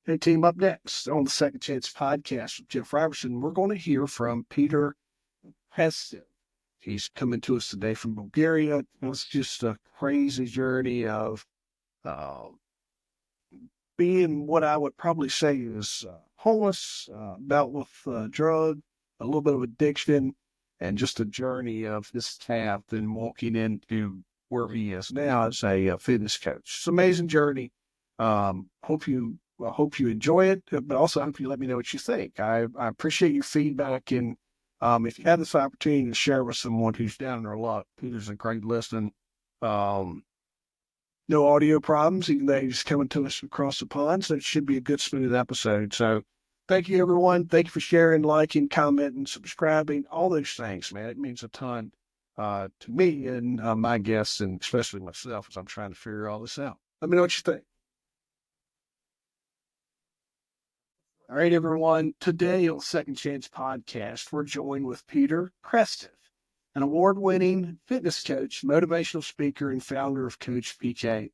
Hey, team, up next on the Second Chance podcast with Jeff Robertson, we're going to hear from Peter Heston. He's coming to us today from Bulgaria. It's just a crazy journey of uh, being what I would probably say is homeless, dealt with drug, a little bit of addiction, and just a journey of this path and walking into where he is now as a fitness coach. It's an amazing journey. Hope you enjoy it, but also hope you let me know what you think. I appreciate your feedback, and if you have this opportunity to share with someone who's down in their luck, Peter's a great listening. Um, no audio problems, even though he's coming to us across the pond. So it should be a good, smooth episode. So thank you, everyone. Thank you for sharing, liking, commenting, subscribing, all those things, man. It means a ton to me and my guests, and especially myself as I'm trying to figure all this out. Let me know what you think. All right, everyone. Today on Second Chance Podcast, we're joined with Peter Preston, an award-winning fitness coach, motivational speaker, and founder of Coach PK.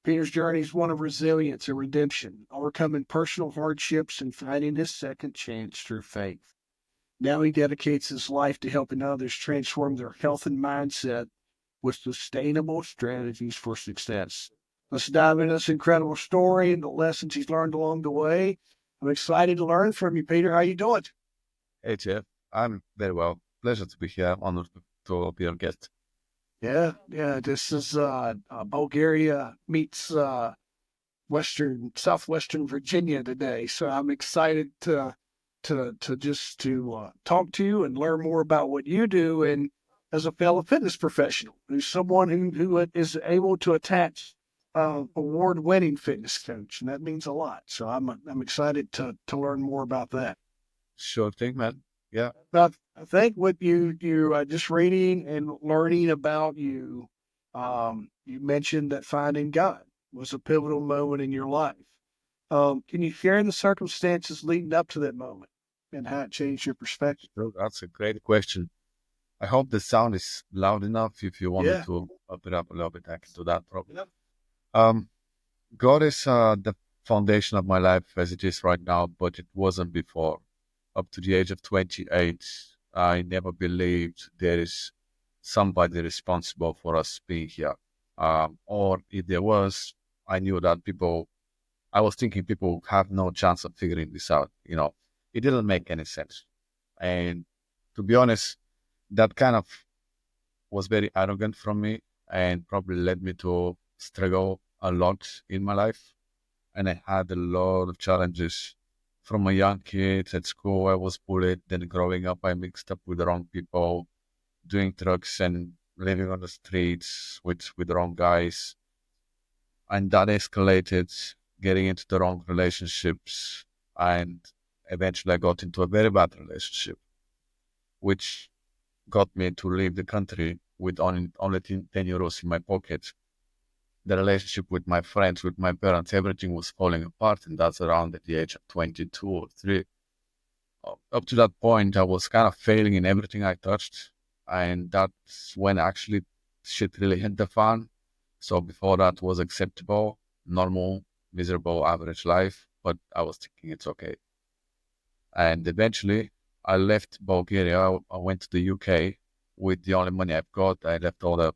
Peter's journey is one of resilience and redemption, overcoming personal hardships and finding his second chance through faith. Now he dedicates his life to helping others transform their health and mindset with sustainable strategies for success. Let's dive into this incredible story and the lessons he's learned along the way. I'm excited to learn from you, Peter. How you doing? Hey, Jeff. I'm very well. Pleasure to be here. Honored to be your guest. Yeah. This is Bulgaria meets southwestern Virginia today. So I'm excited to talk to you and learn more about what you do, and as a fellow fitness professional, who's someone who is able to attach award-winning fitness coach, and that means a lot. So I'm excited to learn more about that. Sure thing, man. Yeah. But I think what you just reading and learning about you, you mentioned that finding God was a pivotal moment in your life. Can you share the circumstances leading up to that moment and how it changed your perspective? Sure. That's a great question. I hope the sound is loud enough. If you want me Yeah. to up it up a little bit, I can do that probably. Yep. Um, God is the foundation of my life as it is right now, but it wasn't before. Up to the age of 28, I never believed there is somebody responsible for us being here. Or if there was, I knew that I was thinking people have no chance of figuring this out. It didn't make any sense. And to be honest, that kind of was very arrogant from me and probably led me to struggle a lot in my life. And I had a lot of challenges from a young kid at school. I was bullied. Then growing up, I mixed up with the wrong people, doing drugs and living on the streets with the wrong guys. And that escalated, getting into the wrong relationships, and eventually I got into a very bad relationship, which got me to leave the country with only 10 euros in my pocket. The relationship with my friends, with my parents, everything was falling apart, and that's around at the age of 22 or 3. Up to that point, I was kind of failing in everything I touched, and that's when actually shit really hit the fan. So before that was acceptable, normal, miserable, average life, but I was thinking it's okay. And eventually I left Bulgaria. I went to the UK with the only money I've got. I left all the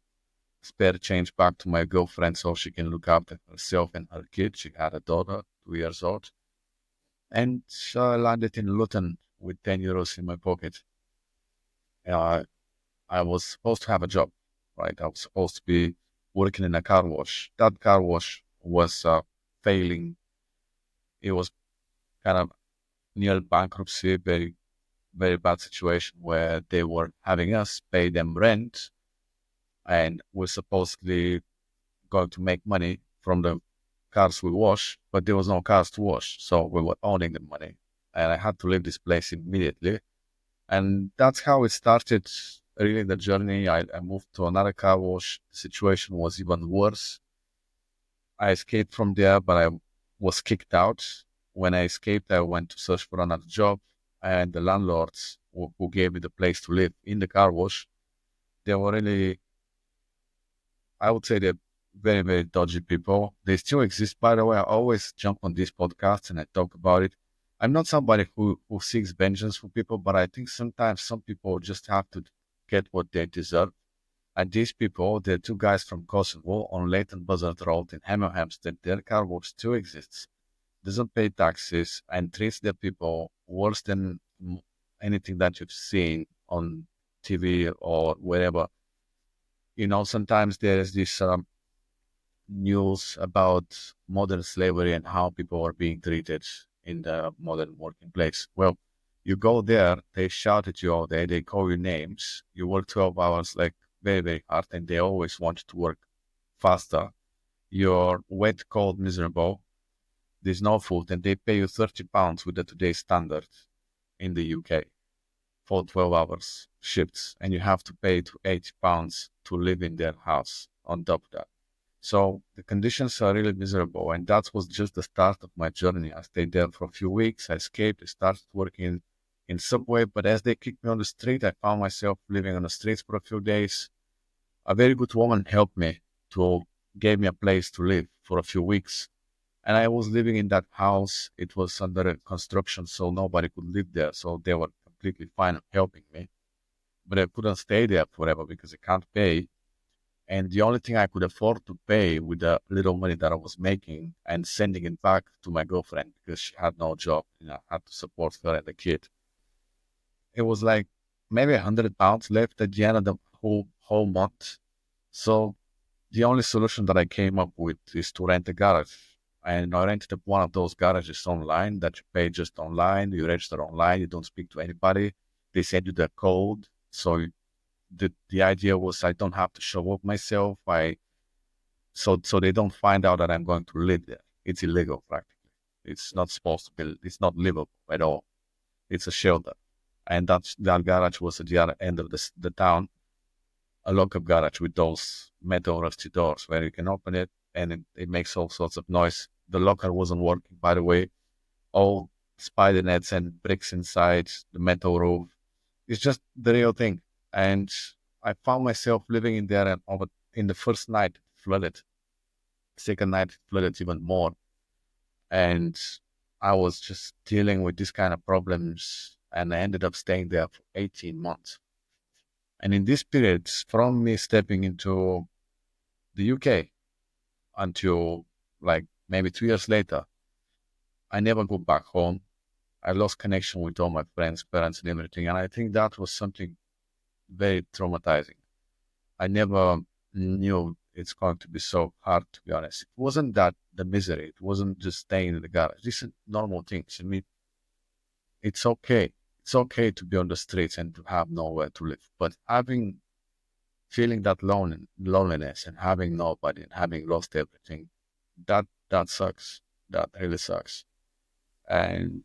spare change back to my girlfriend so she can look after herself and her kid. She had a daughter, 2 years old. And I landed in Luton with 10 euros in my pocket. Uh, I was supposed to have a job, right? I was supposed to be working in a car wash. That car wash was failing. It was kind of near bankruptcy, very, very bad situation where they were having us pay them rent, and we're supposedly going to make money from the cars we wash, but there was no cars to wash, so we were owning the money. And I had to leave this place immediately. And that's how it started, really, the journey. I moved to another car wash. The situation was even worse. I escaped from there, but I was kicked out. When I escaped, I went to search for another job, and the landlords who gave me the place to live in the car wash, they were really, I would say, they're very, very dodgy people. They still exist, by the way. I always jump on these podcasts and I talk about it. I'm not somebody who seeks vengeance for people, but I think sometimes some people just have to get what they deserve. And these people, they're two guys from Kosovo on Leighton Buzzard Road in Hemel Hempstead. Their car wash still exists, doesn't pay taxes, and treats their people worse than anything that you've seen on TV or wherever. Sometimes there is this news about modern slavery and how people are being treated in the modern working place. Well, you go there, they shout at you all day, they call you names, you work 12 hours like very, very hard, and they always want you to work faster. You're wet, cold, miserable, there's no food, and they pay you £30 with the today's standard in the UK for 12 hours shifts, and you have to pay to £80 to live in their house on top of that. So the conditions are really miserable, and that was just the start of my journey. I stayed there for a few weeks. I escaped. I started working in Subway, but as they kicked me on the street, I found myself living on the streets for a few days. A very good woman helped me to gave me a place to live for a few weeks, and I was living in that house. It was under construction, so nobody could live there. So they were completely fine helping me, but I couldn't stay there forever because I can't pay. And the only thing I could afford to pay with the little money that I was making and sending it back to my girlfriend because she had no job, I had to support her and the kid. It was like maybe £100 left at the end of the whole month. So the only solution that I came up with is to rent a garage. And I rented up one of those garages online that you pay just online. You register online. You don't speak to anybody. They send you the code. So the idea was I don't have to show up myself. So they don't find out that I'm going to live there. It's illegal practically. It's not supposed to be. It's not livable at all. It's a shelter, and that garage was at the other end of the town, a lock-up garage with those metal rusty doors where you can open it and it makes all sorts of noise. The locker wasn't working, by the way. All spider nets and bricks inside the metal roof. It's just the real thing. And I found myself living in there, and in the first night it flooded. Second night it flooded even more. And I was just dealing with these kind of problems, and I ended up staying there for 18 months. And in this period, from me stepping into the UK until like maybe 2 years later, I never go back home. I lost connection with all my friends, parents, and everything. And I think that was something very traumatizing. I never knew it's going to be so hard, to be honest. It wasn't that the misery, it wasn't just staying in the garage. These are normal things. I mean, it's okay. It's okay to be on the streets and to have nowhere to live. But feeling that loneliness and having nobody and having lost everything, that sucks. That really sucks. And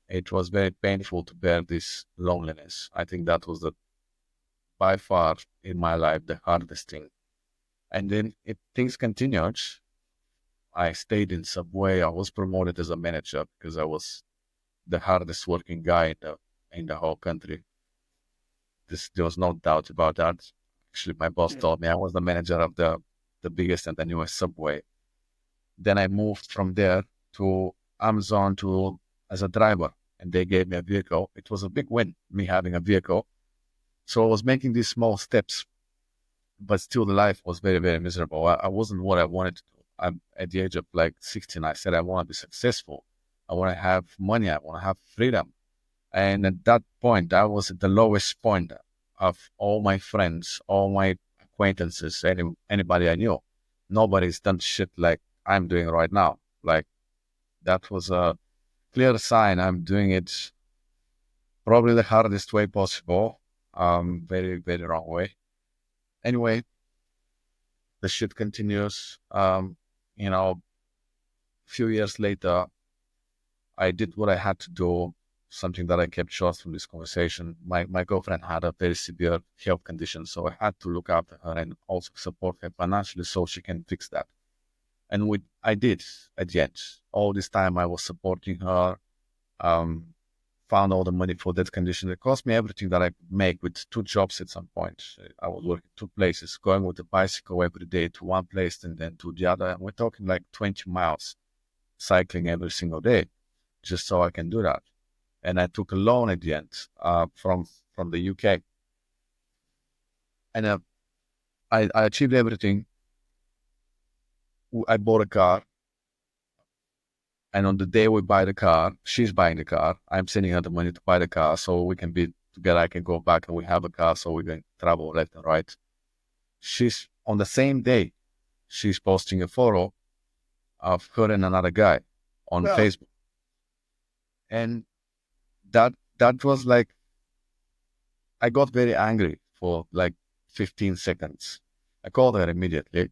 it was very painful to bear this loneliness. I think that was by far in my life the hardest thing. And then things continued. I stayed in Subway. I was promoted as a manager because I was the hardest working guy in the whole country. There was no doubt about that. Actually, my boss told me I was the manager of the biggest and the newest Subway. Then I moved from there to Amazon as a driver, and they gave me a vehicle. It was a big win, me having a vehicle. So I was making these small steps, but still the life was very, very miserable. I wasn't what I wanted to do. At the age of like 16, I said I want to be successful. I want to have money. I want to have freedom. And at that point, I was at the lowest point of all my friends, all my acquaintances, anybody I knew. Nobody's done shit like I'm doing right now. Like that was a clear sign I'm doing it probably the hardest way possible. Very, very wrong way. Anyway, the shit continues. A few years later, I did what I had to do, something that I kept short from this conversation. My girlfriend had a very severe health condition, so I had to look after her and also support her financially so she can fix that. And I did at the end. All this time I was supporting her, found all the money for that condition. It cost me everything that I could make with 2 jobs at some point. I was working 2 places, going with a bicycle every day to one place and then to the other. And we're talking like 20 miles cycling every single day just so I can do that. And I took a loan at the end from the UK. And I achieved everything. I bought a car. And on the day we buy the car, she's buying the car. I'm sending her the money to buy the car so we can be together. I can go back and we have a car so we can travel left and right. She's on the same day, she's posting a photo of her and another guy on Facebook. And that was like, I got very angry for like 15 seconds. I called her immediately.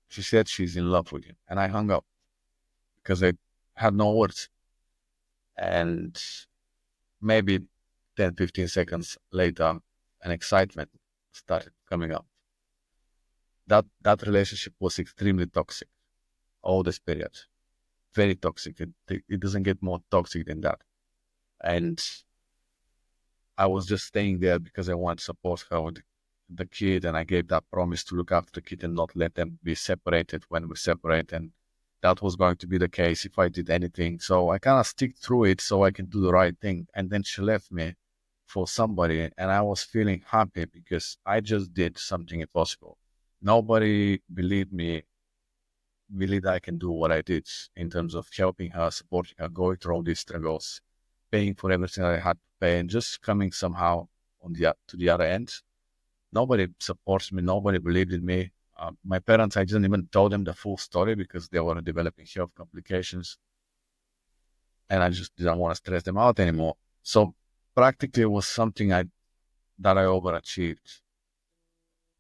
She said she's in love with him. And I hung up because I had no words. And maybe 10, 15 seconds later, an excitement started coming up. That relationship was extremely toxic all this period. Very toxic. It doesn't get more toxic than that. And I was just staying there because I want to support her with the kid, and I gave that promise to look after the kid and not let them be separated when we separate. And that was going to be the case if I did anything. So I kind of stick through it so I can do the right thing. And then she left me for somebody, and I was feeling happy because I just did something impossible. Nobody believed I can do what I did in terms of helping her, supporting her, going through all these struggles, paying for everything I had to pay, and just coming somehow to the other end. Nobody supports me. Nobody believed in me. My parents, I didn't even tell them the full story because they were developing health complications, and I just didn't want to stress them out anymore. So practically, it was something that I overachieved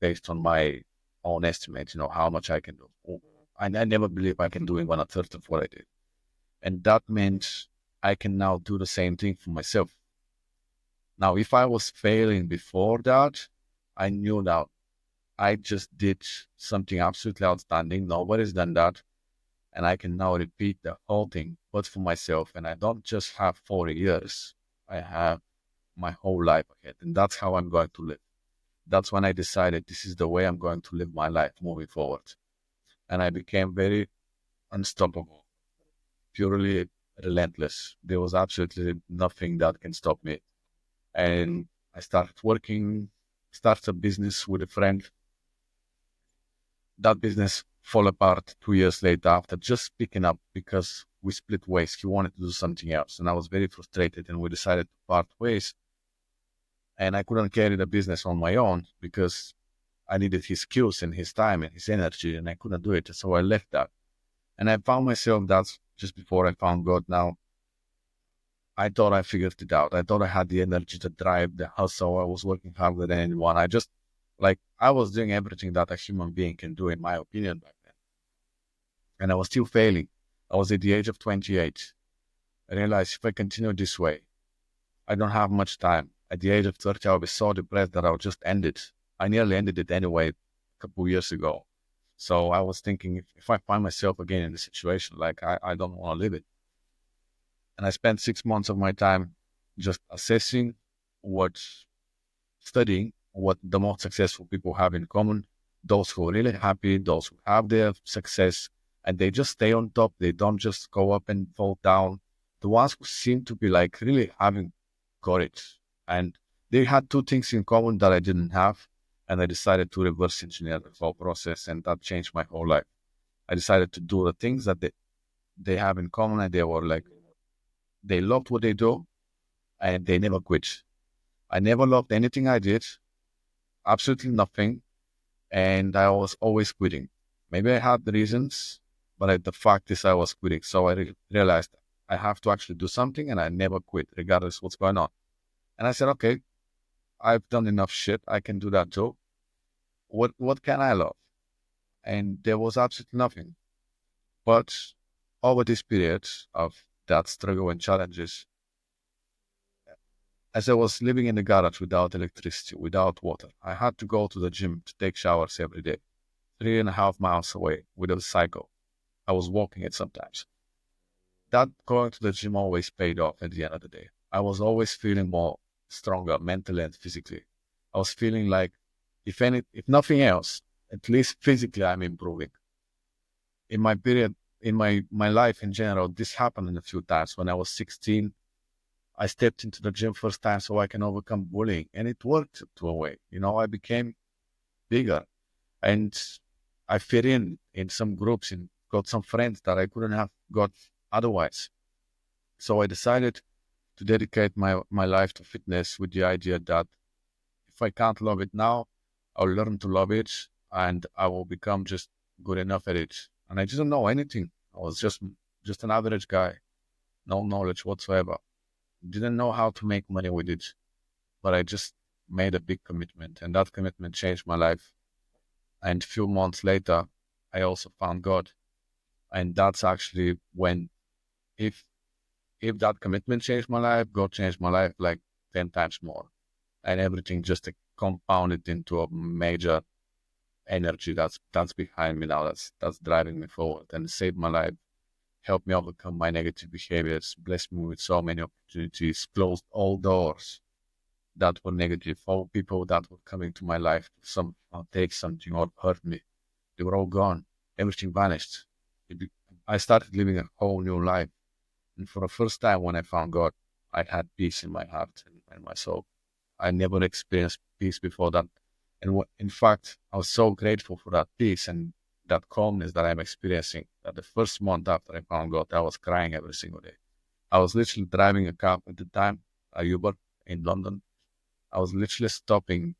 based on my own estimate. How much I can do. I never believed I can do even a third of what I did, and that meant I can now do the same thing for myself. Now, if I was failing before that, I knew that I just did something absolutely outstanding. Nobody's done that. And I can now repeat the whole thing, but for myself. And I don't just have 40 years. I have my whole life ahead. And that's how I'm going to live. That's when I decided this is the way I'm going to live my life moving forward. And I became very unstoppable, purely relentless. There was absolutely nothing that can stop me. And I started a business with a friend. That business fell apart 2 years later after just picking up because we split ways. He wanted to do something else, and I was very frustrated, and we decided to part ways. And I couldn't carry the business on my own because I needed his skills and his time and his energy, and I couldn't do it. So I left that. And I found myself, that's just before I found God now. I thought I figured it out. I thought I had the energy, the drive, the hustle. I was working harder than anyone. I was doing everything that a human being can do, in my opinion, back then. And I was still failing. I was at the age of 28. I realized if I continue this way, I don't have much time. At the age of 30, I'll be so depressed that I'll just end it. I nearly ended it anyway a couple of years ago. So I was thinking, if I find myself again in this situation, I don't want to live it. And I spent 6 months of my time just assessing studying what the most successful people have in common, those who are really happy, those who have their success, and they just stay on top. They don't just go up and fall down. The ones who seem to be really having got it. And they had 2 things in common that I didn't have. And I decided to reverse engineer the whole process, and that changed my whole life. I decided to do the things that they have in common, and they loved what they do, and they never quit. I never loved anything I did, absolutely nothing, and I was always quitting. Maybe I had the reasons, but the fact is I was quitting. So I realized I have to actually do something, and I never quit, regardless what's going on. And I said, okay, I've done enough shit. I can do that too. What can I love? And there was absolutely nothing. But over this period of that struggle and challenges, as I was living in the garage without electricity, without water, I had to go to the gym to take showers every day, 3.5 miles away with a cycle. I was walking it sometimes. That going to the gym always paid off at the end of the day. I was always feeling more stronger mentally and physically. I was feeling like, if nothing else, at least physically, I'm improving. In my period, in my life in general, this happened a few times. When I was 16, I stepped into the gym first time so I can overcome bullying, and it worked to a way. I became bigger, and I fit in some groups and got some friends that I couldn't have got otherwise. So I decided to dedicate my life to fitness with the idea that if I can't love it now, I'll learn to love it and I will become just good enough at it. And I didn't know anything. I was just an average guy, no knowledge whatsoever. Didn't know how to make money with it, but I just made a big commitment, and that commitment changed my life. And a few months later, I also found God, and that's actually when, if if that commitment changed my life, God changed my life like 10 times more, and everything just compounded into a major energy that's behind me now. That's driving me forward and saved my life, helped me overcome my negative behaviors, blessed me with so many opportunities, closed all doors that were negative. All people that were coming to my life to take something or hurt me, they were all gone. Everything vanished. I started living a whole new life. And for the first time when I found God, I had peace in my heart and my soul. I never experienced peace before that. And in fact, I was so grateful for that peace and that calmness that I'm experiencing, that the first month after I found God, I was crying every single day. I was literally driving a car at the time, a Uber in London. I was literally stopping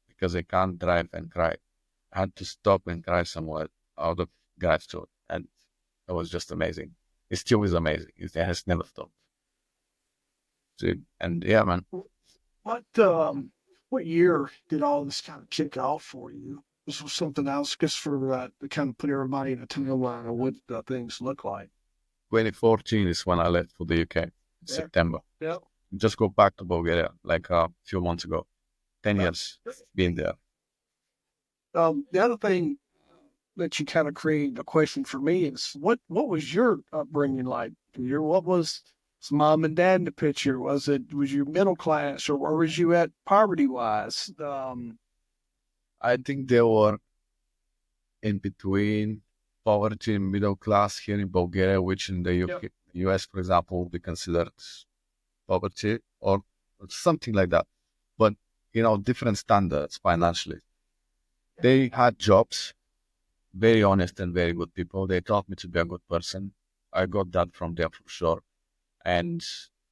because I can't drive and cry. I had to stop and cry somewhere out of gratitude. And it was just amazing. It still is amazing. It has never stopped. So, and yeah, man. What year did all this kind of kick off for you? This was something else, just for to kind of put everybody in a timeline of what things look like. 2014 is when I left for the UK in September. Yeah. Just go back to Bulgaria like a few months ago. 10 years being there. The other thing that you kind of created a question for me is what was your upbringing like? What was mom and dad in the picture? Was you middle class, or where was you at poverty wise? I think they were in between poverty and middle class here in Bulgaria, which in the UK, US, for example, would be considered poverty or something like that. But, different standards financially. They had jobs, very honest and very good people. They taught me to be a good person. I got that from them for sure. And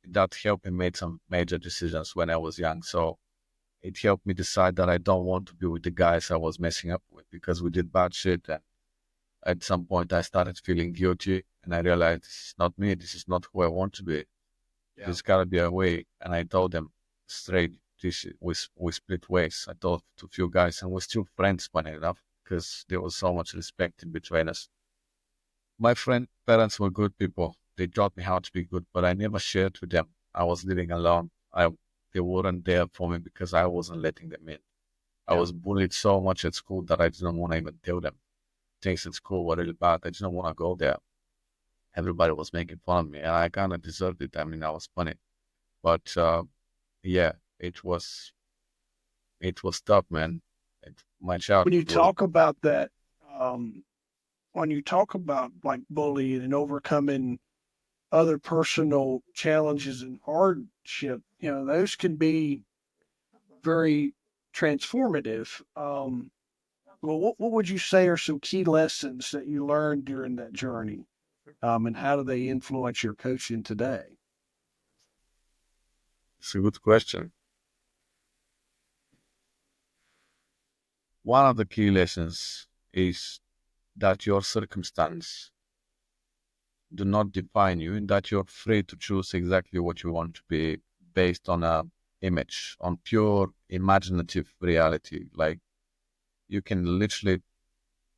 that helped me make some major decisions when I was young. So it helped me decide that I don't want to be with the guys I was messing up with because we did bad shit. And at some point I started feeling guilty and I realized this is not me. This is not who I want to be. Yeah. There's gotta be a way. And I told them straight, we split ways. I told to a few guys and we're still friends, funny enough, because there was so much respect in between us. My parents were good people. They taught me how to be good, but I never shared with them. I was living alone. They weren't there for me because I wasn't letting them in. I was bullied so much at school that I didn't want to even tell them. Things at school were really bad. I didn't want to go there. Everybody was making fun of me, and I kind of deserved it. I mean, I was funny, but yeah, it was tough, man. My childhood. When you talk about that, when you talk about like bullying and overcoming other personal challenges and hardship, those can be very transformative. Well, what would you say are some key lessons that you learned during that journey? And how do they influence your coaching today? It's a good question. One of the key lessons is that your circumstance do not define you and that you're free to choose exactly what you want to be based on a image, on pure imaginative reality. Like you can literally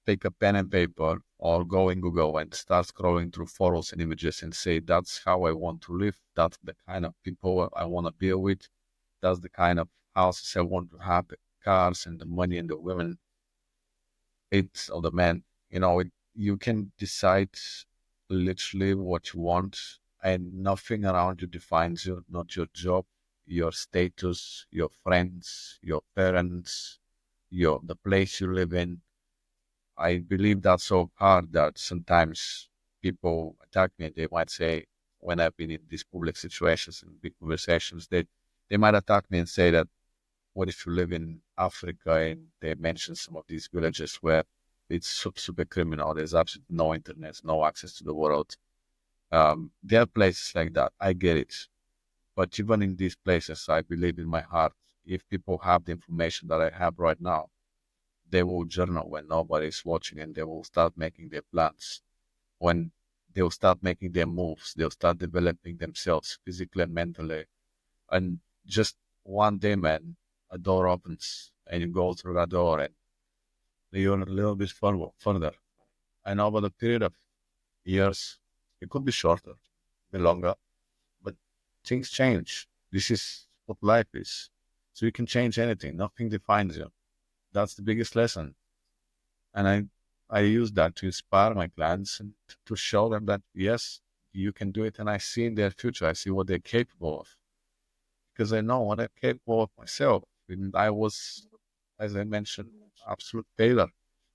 pick a pen and paper or go in Google and start scrolling through photos and images and say, that's how I want to live. That's the kind of people I want to be with. That's the kind of houses I want to have, the cars and the money and the women. It's or the men. You can decide literally what you want and nothing around you defines you, not your job, your status, your friends, your parents, the place you live in. I believe that's so hard that sometimes people attack me. They might say, when I've been in these public situations and big conversations, they might attack me and say that, what if you live in Africa? And they mention some of these villages where it's super criminal. There's absolutely no internet, no access to the world. There are places like that. I get it. But even in these places, I believe in my heart, if people have the information that I have right now, they will journal when nobody's watching, and they will start making their plans. When they'll start making their moves, they'll start developing themselves physically and mentally. And just one day, man, a door opens and you go through that door and you're a little bit further. And over the period of years, it could be shorter, be longer, but things change. This is what life is. So you can change anything. Nothing defines you. That's the biggest lesson. And I use that to inspire my clients and to show them that, yes, you can do it. And I see in their future, I see what they're capable of, because I know what I'm capable of myself. And I was, as I mentioned, absolute failure.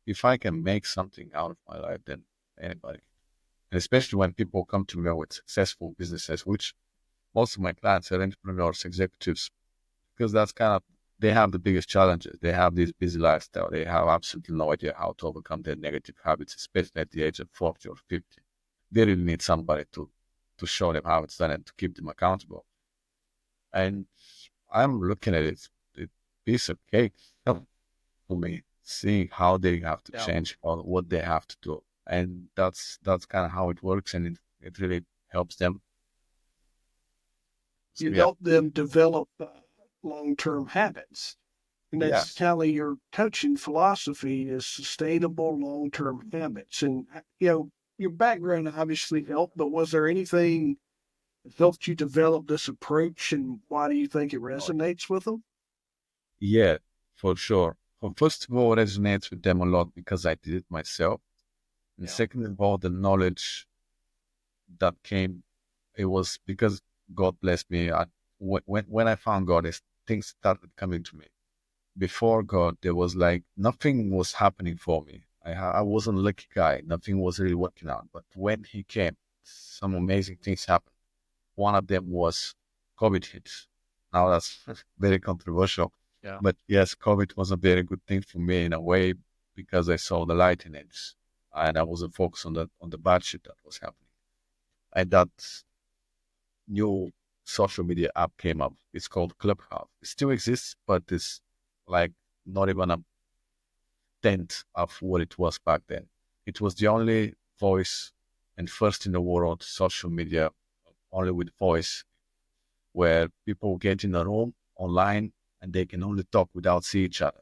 If I can make something out of my life, then anybody. And especially when people come to me with successful businesses, which most of my clients are entrepreneurs, executives, because that's kind of, they have the biggest challenges. They have this busy lifestyle. They have absolutely no idea how to overcome their negative habits, especially at the age of 40 or 50. They really need somebody to show them how it's done and to keep them accountable. And I'm looking at it, a piece of cake for me, seeing how they have to change or what they have to do. And that's kind of how it works, and it really helps them. You help them develop long-term habits. And that's Yes. kind of your coaching philosophy is sustainable long-term habits. And, your background obviously helped, but was there anything that helped you develop this approach, and why do you think it resonates with them? Yeah, for sure. Well, first of all, it resonates with them a lot because I did it myself. And second of all, the knowledge that came, it was because God blessed me. When I found God, things started coming to me. Before God, there was like nothing was happening for me. I wasn't a lucky guy. Nothing was really working out. But when He came, some amazing things happened. One of them was COVID hit. Now that's very controversial. Yeah. But yes, COVID was a very good thing for me in a way because I saw the light in it, and I wasn't focused on the bad shit that was happening. And that new social media app came up. It's called Clubhouse. It still exists, but it's like not even a tenth of what it was back then. It was the only voice and first in the world social media, only with voice, where people get in a room online and they can only talk without see each other.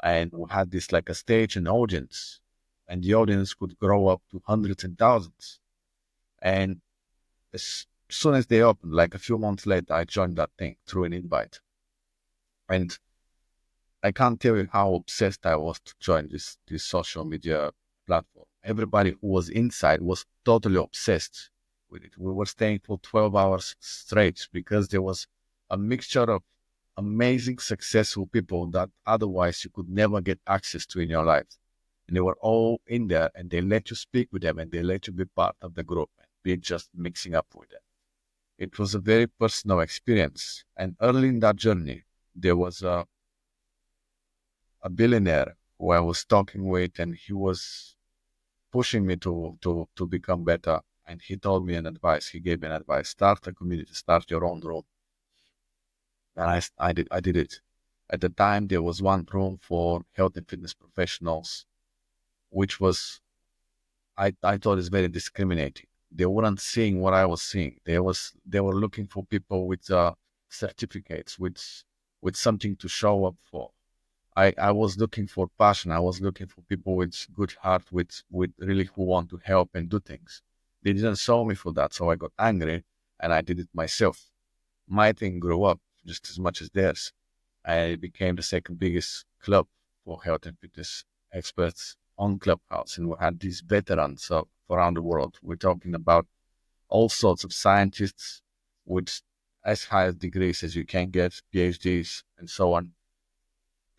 And we had this like a stage and audience, and the audience could grow up to hundreds and thousands. And as soon as they opened, like a few months later, I joined that thing through an invite. And I can't tell you how obsessed I was to join this social media platform. Everybody who was inside was totally obsessed with it. We were staying for 12 hours straight because there was a mixture of amazing, successful people that otherwise you could never get access to in your life. And they were all in there, and they let you speak with them, and they let you be part of the group and be just mixing up with them. It was a very personal experience. And early in that journey, there was a billionaire who I was talking with, and he was pushing me to become better. And he told me an advice. He gave me an advice: start a community, start your own room. And I did it. At the time, there was one room for health and fitness professionals, which was, I thought is very discriminating. They weren't seeing what I was seeing. They were looking for people with certificates, with something to show up for. I was looking for passion. I was looking for people with good heart, with really who want to help and do things. They didn't show me for that, so I got angry and I did it myself. My thing grew up just as much as theirs. I became the second biggest club for health and fitness experts on Clubhouse, and we had these veterans around the world. We're talking about all sorts of scientists with as high degrees as you can get, PhDs and so on.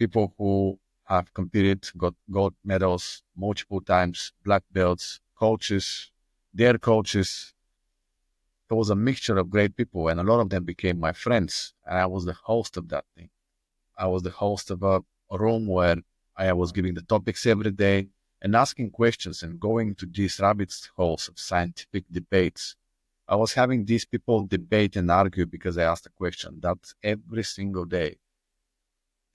People who have competed, got gold medals multiple times, black belts, coaches, their coaches. It was a mixture of great people, and a lot of them became my friends. And I was the host of that thing. I was the host of a room where I was giving the topics every day and asking questions and going to these rabbit holes of scientific debates. I was having these people debate and argue because I asked a question. That's every single day.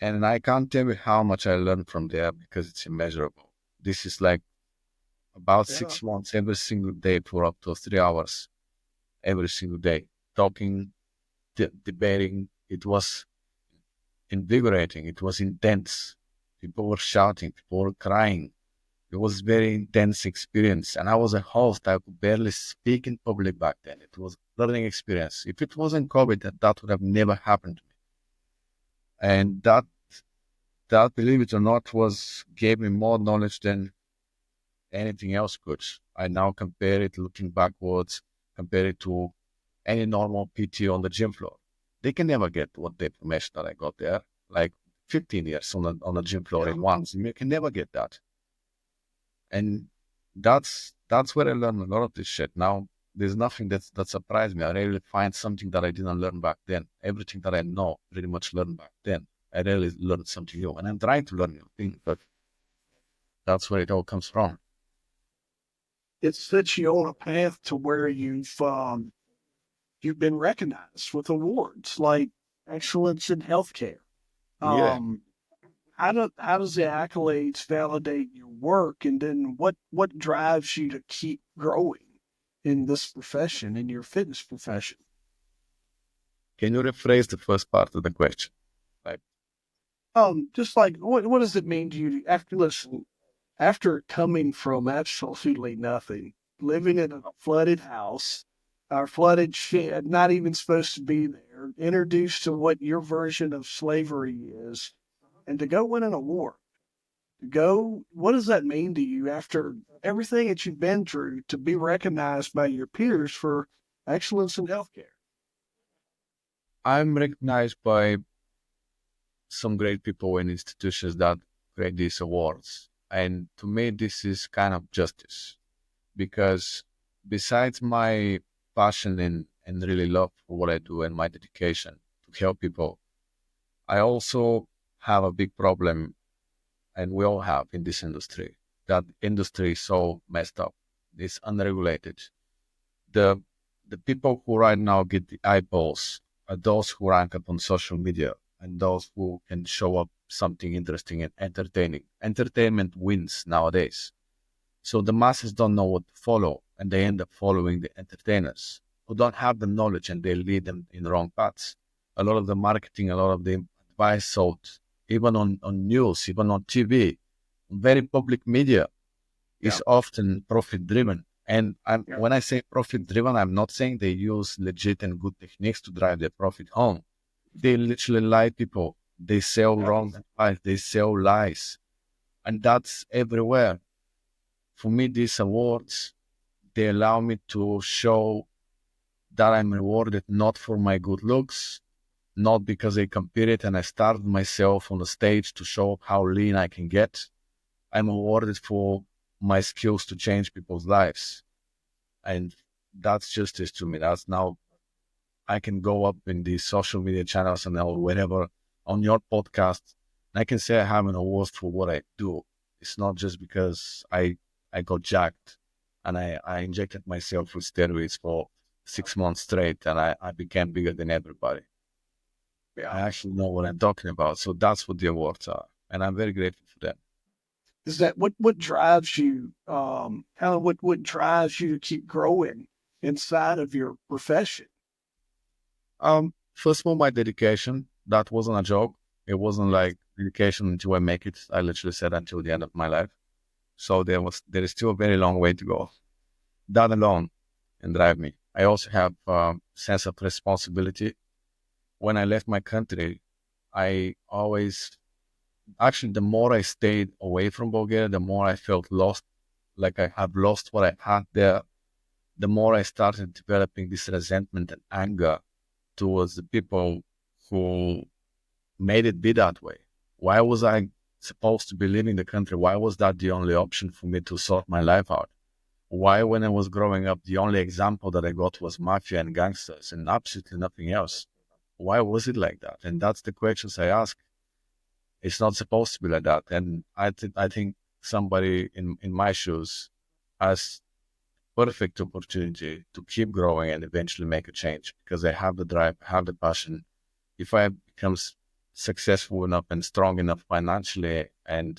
And I can't tell you how much I learned from there because it's immeasurable. This is like about Yeah. 6 months every single day for up to 3 hours every single day, talking, debating. It was invigorating. It was intense. People were shouting. People were crying. It was very intense experience. And I was a host. I could barely speak in public back then. It was a learning experience. If it wasn't COVID, that would have never happened to me. And that, believe it or not, gave me more knowledge than anything else could. I now compare it, looking backwards, compare it to any normal PT on the gym floor. They can never get what the information that I got there, like 15 years on the gym floor Yeah. in once. You can never get that. And that's where I learned a lot of this shit. Now there's nothing that surprised me. I really find something that I didn't learn back then. Everything that I know pretty much learned back then. I really learned something new. And I'm trying to learn new things, but that's where it all comes from. It sets you on a path to where you've been recognized with awards like excellence in healthcare. Yeah. Um, how does the accolades validate your work, and then what drives you to keep growing in this profession, in your fitness profession? Can you rephrase the first part of the question? Like, Just like what does it mean to you after listen after coming from absolutely nothing, living in a flooded house, or flooded shed, not even supposed to be there, introduced to what your version of slavery is, and to go win an award? What does that mean to you after everything that you've been through to be recognized by your peers for excellence in healthcare? I'm recognized by some great people and institutions that create these awards. And to me, this is kind of justice because besides my passion and really love for what I do and my dedication to help people, I also have a big problem, and we all have in this industry. That industry is so messed up. It's unregulated. The the people who right now get the eyeballs are those who rank up on social media and those who can show up something interesting and entertaining. Entertainment wins nowadays. So the masses don't know what to follow, and they end up following the entertainers who don't have the knowledge, and they lead them in the wrong paths. A lot of the marketing, a lot of the advice sold, even on news, even on TV, very public media, Yeah, is often profit driven. And yeah, when I say profit driven, I'm not saying they use legit and good techniques to drive their profit home. They literally lie people. They sell yeah, wrong advice. They sell lies. And that's everywhere. For me, these awards, they allow me to show that I'm rewarded not for my good looks, not because I competed and I started myself on the stage to show how lean I can get. I'm awarded for my skills to change people's lives. And that's justice to me. That's now I can go up in these social media channels and or wherever on your podcast, and I can say I have an award for what I do. It's not just because I got jacked and I injected myself with steroids for 6 months straight and I became bigger than everybody. yeah. I actually know what I'm talking about. So that's what the awards are. And I'm very grateful for them. Is that what drives you? Kind of what drives you to keep growing inside of your profession? First of all, my dedication, that wasn't a joke. It wasn't Yes. like dedication until I make it. I literally said until the end of my life. So there is still a very long way to go. That alone can drive me. I also have a sense of responsibility. When I left my country, I always, actually, the more I stayed away from Bulgaria, the more I felt lost, like I have lost what I had there. the more I started developing this resentment and anger towards the people who made it be that way. Why was I supposed to be leaving the country? Why was that the only option for me to sort my life out? Why, when I was growing up, the only example that I got was mafia and gangsters and absolutely nothing else? Why was it like that? And that's the questions I ask. It's not supposed to be like that. And I think somebody in my shoes has perfect opportunity to keep growing and eventually make a change, because I have the drive, have the passion. If I become successful enough and strong enough financially and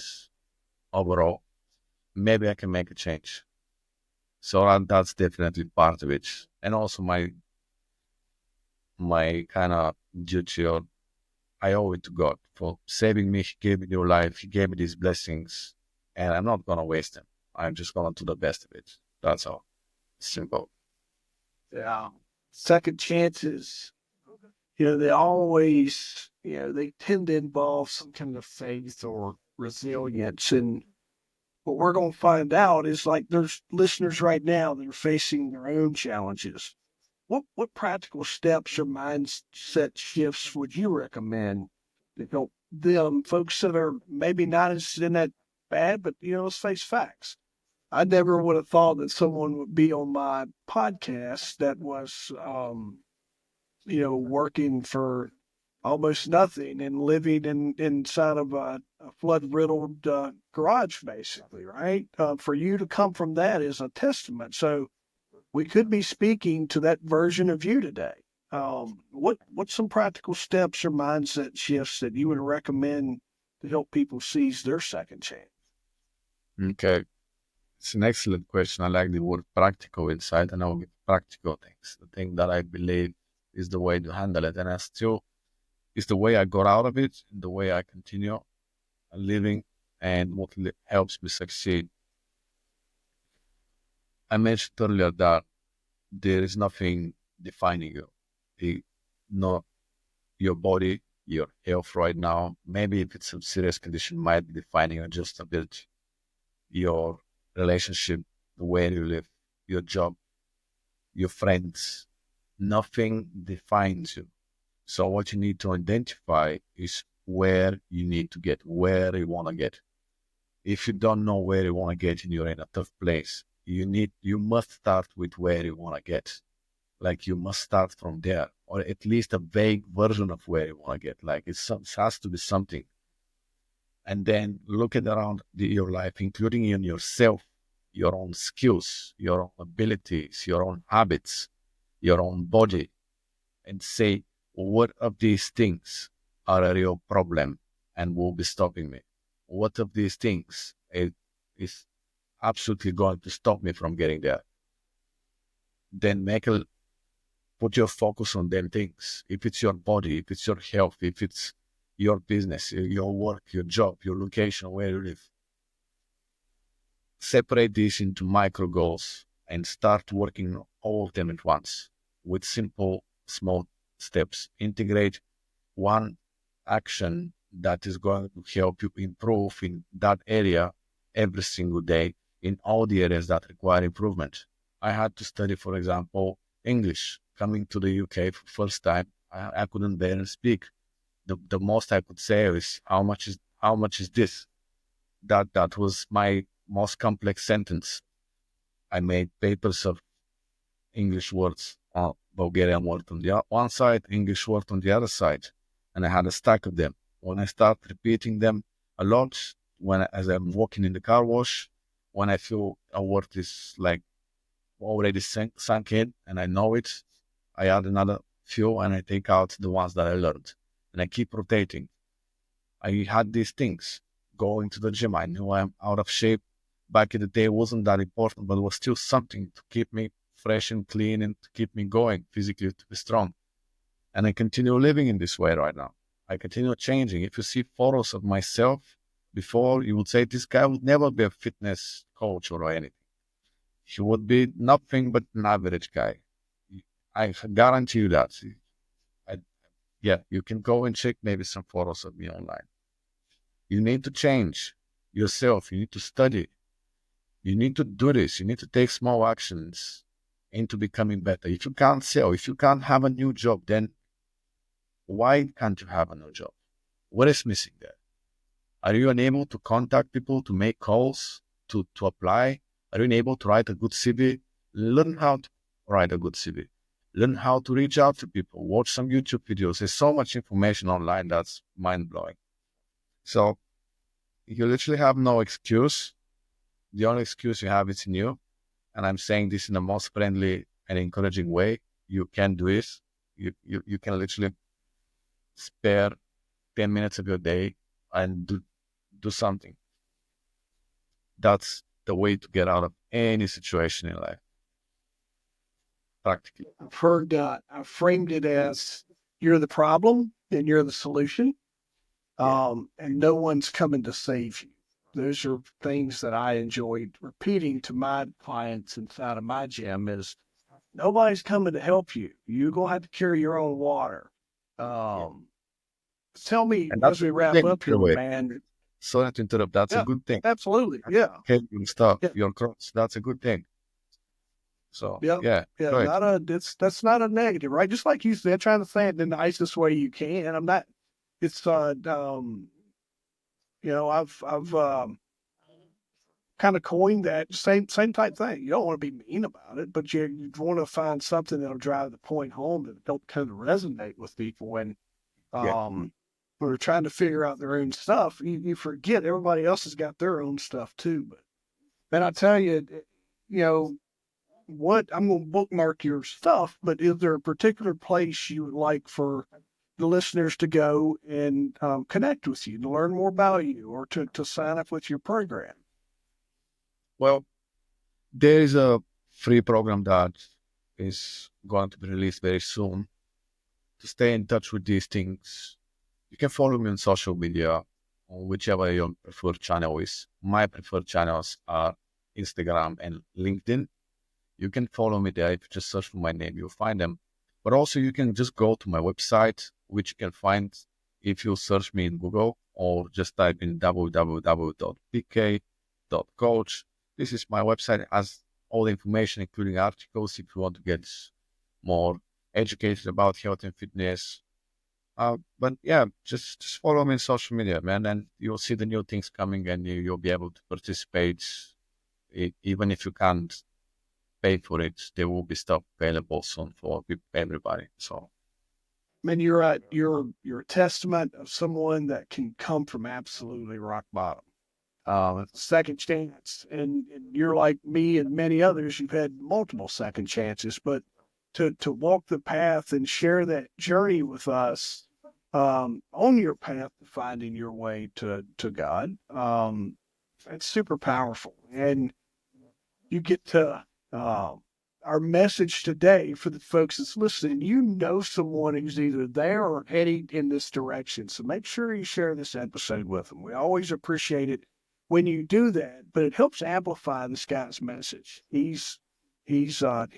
overall, maybe I can make a change. So that's definitely part of it. And also my kind of duty, or I owe it to God for saving me. He gave me new life. He gave me these blessings, and I'm not gonna waste them. I'm just gonna do the best of it. That's all. Simple. Yeah. Second chances, they always, they tend to involve some kind of faith or resilience. And what we're going to find out is, like, there's listeners right now that are facing their own challenges. What practical steps or mindset shifts would you recommend to help them, folks that are maybe not as in that bad, but let's face facts. I never would have thought that someone would be on my podcast that was, working for almost nothing and living inside of a flood riddled garage, basically, right? For you to come from that is a testament. So we could be speaking to that version of you today. What's some practical steps or mindset shifts that you would recommend to help people seize their second chance? Okay. It's an excellent question. I like the word practical inside, and I'll give practical things. The thing that I believe is the way to handle it. And it's the way I got out of it, the way I continue living, and what helps me succeed. I mentioned earlier that there is nothing defining you. Not your body, your health right now. Maybe if it's a serious condition, might be defining you just a bit. Your relationship, the way you live, your job, your friends. Nothing defines you. So what you need to identify is where you need to get, where you want to get. If you don't know where you want to get and you're in a tough place, you must start with where you want to get. Like, you must start from there, or at least a vague version of where you want to get. Like, it has to be something. And then look at around your life, including in yourself, your own skills, your own abilities, your own habits, your own body, and say, what of these things are a real problem and will be stopping me? What of these things is absolutely going to stop me from getting there? Then put your focus on them things. If it's your body, if it's your health, if it's your business, your work, your job, your location, where you live, separate these into micro goals and start working on all of them at once with simple, small steps. Integrate one action that is going to help you improve in that area every single day in all the areas that require improvement. I had to study, for example, English. Coming to the UK for first time, I couldn't barely speak. The most I could say is, how much is this? That was my most complex sentence. I made papers of English words, Bulgarian word on the one side, English word on the other side, and I had a stack of them. When I start repeating them a lot, as I'm walking in the car wash, when I feel a word is like already sunk in and I know it, I add another few and I take out the ones that I learned, and I keep rotating. I had these things. Going to the gym, I knew I'm out of shape. Back in the day, it wasn't that important, but it was still something to keep me fresh and clean and to keep me going physically, to be strong. And I continue living in this way right now. I continue changing. If you see photos of myself before, you would say this guy would never be a fitness coach or anything. He would be nothing but an average guy. I guarantee you that. I, yeah, you can go and check maybe some photos of me online. You need to change yourself. You need to study. You need to do this. You need to take small actions. into becoming better. If you can't sell, if you can't have a new job, then why can't you have a new job? What is missing there? Are you unable to contact people, to make calls, to apply? Are you unable to write a good CV? Learn how to write a good CV. Learn how to reach out to people. Watch some YouTube videos. There's so much information online that's mind-blowing. So you literally have no excuse. The only excuse you have is in you. And I'm saying this in the most friendly and encouraging way. You can do it. You can literally spare 10 minutes of your day and do something. That's the way to get out of any situation in life. Practically. I've heard, I framed it as you're the problem and you're the solution. And no one's coming to save you. Those are things that I enjoyed repeating to my clients inside of my gym is nobody's coming to help you. You're going to have to carry your own water. Tell me And as that's we a good wrap thing, by up the here, way. man. Sorry to interrupt. That's a Yeah, good thing. absolutely. Yeah. Carrying stuff, Yeah. your cross, that's a good thing. So, Yeah. yeah, Yeah. go ahead. That's not a negative, right? Just like you said, trying to say it in the nicest way you can. I'm not, it's, I've kind of coined that same type thing. You don't want to be mean about it, but you want to find something that'll drive the point home that don't kind of resonate with people. When Yeah. when they're trying to figure out their own stuff, you forget everybody else has got their own stuff too. But then I tell you, you know what? I'm going to bookmark your stuff. But is there a particular place you would like for the listeners to go and connect with you, to learn more about you, or to sign up with your program? Well, there is a free program that is going to be released very soon. To stay in touch with these things, you can follow me on social media, on whichever your preferred channel is. My preferred channels are Instagram and LinkedIn. You can follow me there. If you just search for my name, you'll find them. But also you can just go to my website, which you can find if you search me in Google or just type in www.pk.coach. This is my website. It has all the information, including articles, if you want to get more educated about health and fitness. But yeah, just follow me on social media, man, and you'll see the new things coming, and you'll be able to participate. Even if you can't pay for it, there will be stuff available soon for everybody. So, Man, you're a testament of someone that can come from absolutely rock bottom. Second chance, and you're like me and many others. You've had multiple second chances, but to walk the path and share that journey with us on your path to finding your way to God, it's super powerful, and you get to our message today for the folks that's listening. You know someone who's either there or heading in this direction. So make sure you share this episode with them. We always appreciate it when you do that, but it helps amplify this guy's message. He's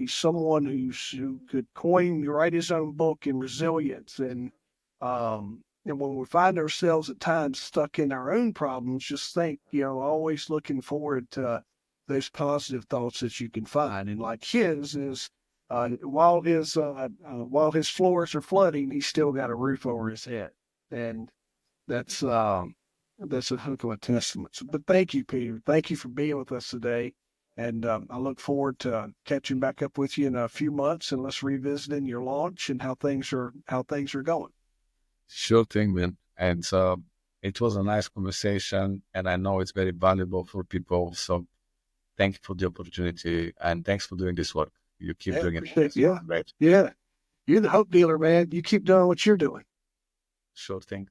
someone who could write his own book in resilience, and when we find ourselves at times stuck in our own problems, just think, always looking forward to those positive thoughts that you can find. And like his is, while his floors are flooding, he's still got a roof over his head, and that's a hook of a testament. So, but thank you, Peter. Thank you for being with us today, and I look forward to catching back up with you in a few months and let's revisiting your launch and how things are going. sure thing, man. And it was a nice conversation, and I know it's very valuable for people. So, thank you for the opportunity, and thanks for doing this work. You keep doing it. Yeah, Right. yeah. You're the hope dealer, man. You keep doing what you're doing. Sure thing.